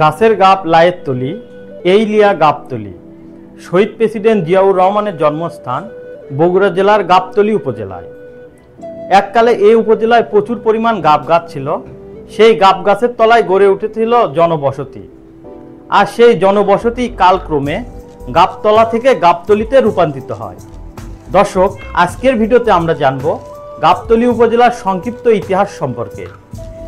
গাছের গাব লায়ের তলি, এইলিয়া গাবতলী। শহীদ প্রেসিডেন্ট জিয়াউর রহমানের জন্মস্থান বগুড়া জেলার গাবতলী উপজেলায়। এককালে এই উপজেলায় প্রচুর পরিমাণ গাব গাছ ছিল। সেই গাব গাছের তলায় গড়ে উঠেছিল জনবসতি, আর সেই জনবসতি কালক্রমে গাবতলা থেকে গাবতলীতে রূপান্তরিত হয়। দর্শক, আজকের ভিডিওতে আমরা জানব গাবতলী উপজেলার সংক্ষিপ্ত ইতিহাস সম্পর্কে।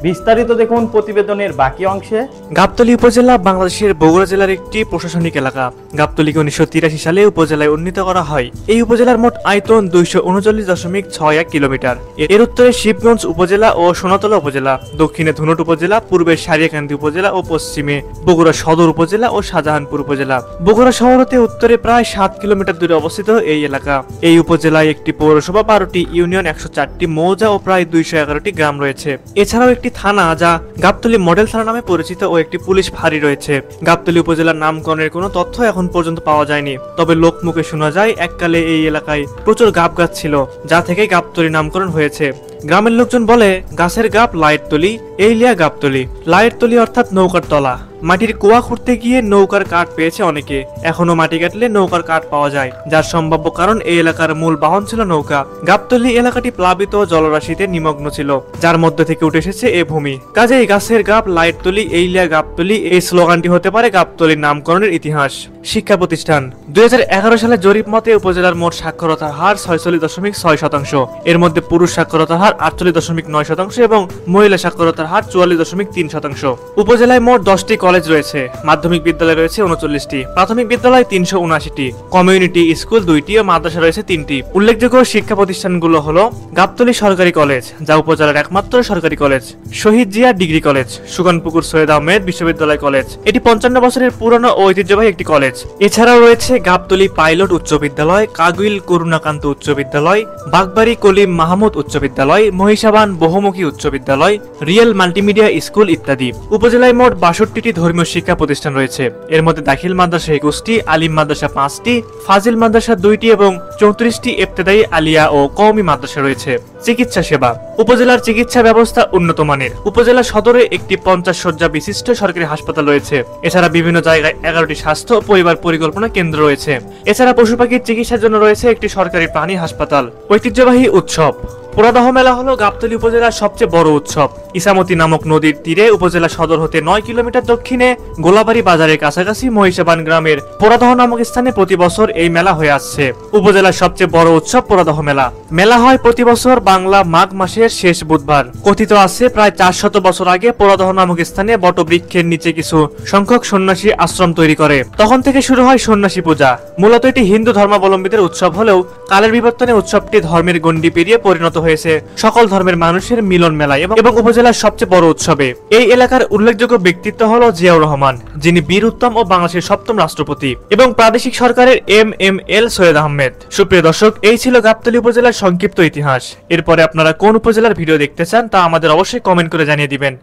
বিস্তারিত দেখুন প্রতিবেদনের বাকি অংশে। গাবতলী উপজেলা বাংলাদেশের বগুড়া জেলার একটি প্রশাসনিক এলাকা। গাবতলীকে 1983 সালে উপজেলায় উন্নীত করা হয়। এই উপজেলার মোট আয়তন 239.61 কিলোমিটার। এর উত্তরে শিবগঞ্জ উপজেলা ও সোনাতলা উপজেলা, দক্ষিণে ধুনট উপজেলা, পূর্বে সারিয়াকান্দি উপজেলা ও পশ্চিমে বগুড়া সদর উপজেলা ও শাহজাহানপুর উপজেলা। বগুড়া শহর হতে উত্তরে প্রায় 7 কিলোমিটার দূরে অবস্থিত এই এলাকা। এই উপজেলায় একটি পৌরসভা, 12টি ইউনিয়ন, 104টি মৌজা ও প্রায় 211টি গ্রাম রয়েছে। এছাড়াও একটি থানা, যা গাবতলী মডেল থানা নামে পরিচিত, ও একটি পুলিশ ফাঁড়ি রয়েছে। গাবতলী উপজেলার নামকরণের কোনো তথ্য এখন পর্যন্ত পাওয়া যায়নি, তবে লোকমুখে শোনা যায় এককালে এই এলাকায় প্রচুর গাব গাছ ছিল, যা থেকে গাবতলী নামকরণ হয়েছে। গ্রামের লোকজন বলে, গাছের গাব লায়ের তলি, এইলিয়া গাবতলী। লায়ের তলি অর্থাৎ নৌকার তলা। মাটির কুয়া খুঁড়তে গিয়ে নৌকার কাঠ পেয়েছে অনেকে। এখনো মাটি কাটলে নৌকার কাঠ পাওয়া যায়, যার সম্ভাব্য কারণ এই এলাকার মূল বাহন ছিল নৌকা। গাবতলী এলাকাটি প্লাবিত জলরাশিতে নিমগ্ন ছিল, যার মধ্যে থেকে উঠে এসেছে এ ভূমি। কাজেই গাছের গাব লায়ের তলি, এইলিয়া গাবতলী, এই স্লোগানটি হতে পারে গাবতলীর নামকরণের ইতিহাস। শিক্ষা প্রতিষ্ঠান। 2011 সালে জরিপ মতে উপজেলার মোট সাক্ষরতার হার 46.6%। এর মধ্যে পুরুষ সাক্ষরতার হার 48.9% এবং মহিলা সাক্ষরতার হার 44.3%। উপজেলায় মোট 10টি কলেজ রয়েছে। মাধ্যমিক বিদ্যালয় রয়েছে 39টি, প্রাথমিক বিদ্যালয় 379টি, কমিউনিটি স্কুল 2টি ও মাদ্রাসা রয়েছে 3টি। উল্লেখযোগ্য শিক্ষা প্রতিষ্ঠানগুলো হলো গাবতলী সরকারি কলেজ, যা উপজেলার একমাত্র সরকারি কলেজ; শহীদ জিয়া ডিগ্রি কলেজ; সুগানপুকুর সৈয়দ আহমেদ বিশ্ববিদ্যালয় কলেজ, এটি 55 বছরের পুরনো ও ঐতিহ্যবাহী একটি কলেজ। এছাড়াও রয়েছে গাবতলী পাইলট উচ্চ বিদ্যালয়, কাগুইল করুণাকান্ত উচ্চ বিদ্যালয়, বাগবাড়ি কলিম মাহমুদ উচ্চ বিদ্যালয়, মহিষাবান বহুমুখী উচ্চ বিদ্যালয়, রিয়েল মাল্টিমিডিয়া স্কুল ইত্যাদি। উপজেলায় মোট 62টি ধর্মীয় শিক্ষা প্রতিষ্ঠান রয়েছে। এর মধ্যে দাখিল মাদ্রাসা 21টি, আলিম মাদ্রাসা 5টি, ফাজিল মাদ্রাসা 2টি এবং 34টি ইবতেদায়ী আলিয়া ও কওমি মাদ্রাসা রয়েছে। চিকিৎসা সেবা। উপজেলার চিকিৎসা ব্যবস্থা উন্নত মানের। উপজেলা সদরে একটি 50 শয্যা বিশিষ্ট সরকারি হাসপাতাল রয়েছে। এছাড়া বিভিন্ন জায়গায় 11টি স্বাস্থ্য ও পরিবার পরিকল্পনা কেন্দ্র রয়েছে। এছাড়া পশু পাখির চিকিৎসার জন্য রয়েছে একটি সরকারি প্রাণী হাসপাতাল। ঐতিহ্যবাহী উৎসব। পোড়াদহ মেলা হলো গাবতলী উপজেলার সবচেয়ে বড় উৎসব। ইসামতি নামক নদীর তীরে উপজেলা সদর হতে 9 কিলোমিটার দক্ষিণে গোলাবাড়ি বাজারের কাছাকাছি মহিষাবান গ্রামের পোড়াদহ নামক স্থানে প্রতি বছর এই মেলা হয়ে আসছে। উপজেলার সবচেয়ে বড় উৎসব পোড়াদহ মেলা। মেলা হয় প্রতি বছর বাংলা মাঘ মাসের শেষ বুধবার। কথিত আছে প্রায় 400 বছর আগে পোড়াদহ নামক স্থানে বটবৃক্ষের নিচে কিছু সংখ্যক সন্ন্যাসী আশ্রম তৈরি করে। তখন থেকে শুরু হয় সন্ন্যাসী পূজা। মূলত এটি হিন্দু ধর্মাবলম্বীদের উৎসব হলেও কালের বিবর্তনে উৎসবটি ধর্মের গণ্ডি পেরিয়ে পরিণত হয়েছে সকল ধর্মের মানুষের মিলন মেলায় এবং উপজেলার সবচেয়ে বড় উৎসবে। এই এলাকার উল্লেখযোগ্য ব্যক্তিত্ব হলো জিয়াউর রহমান, যিনি বীর উত্তম ও বাংলাদেশের 7ম রাষ্ট্রপতি, এবং প্রাদেশিক সরকারের MML সৈয়দ আহমেদ। সুপ্রিয় দর্শক, এই ছিল গাবতলী উপজেলার সংক্ষিপ্ত ইতিহাস। এরপরে আপনারা কোন উপজেলার ভিডিও দেখতে চান তা আমাদের অবশ্যই কমেন্ট করে জানিয়ে দিবেন।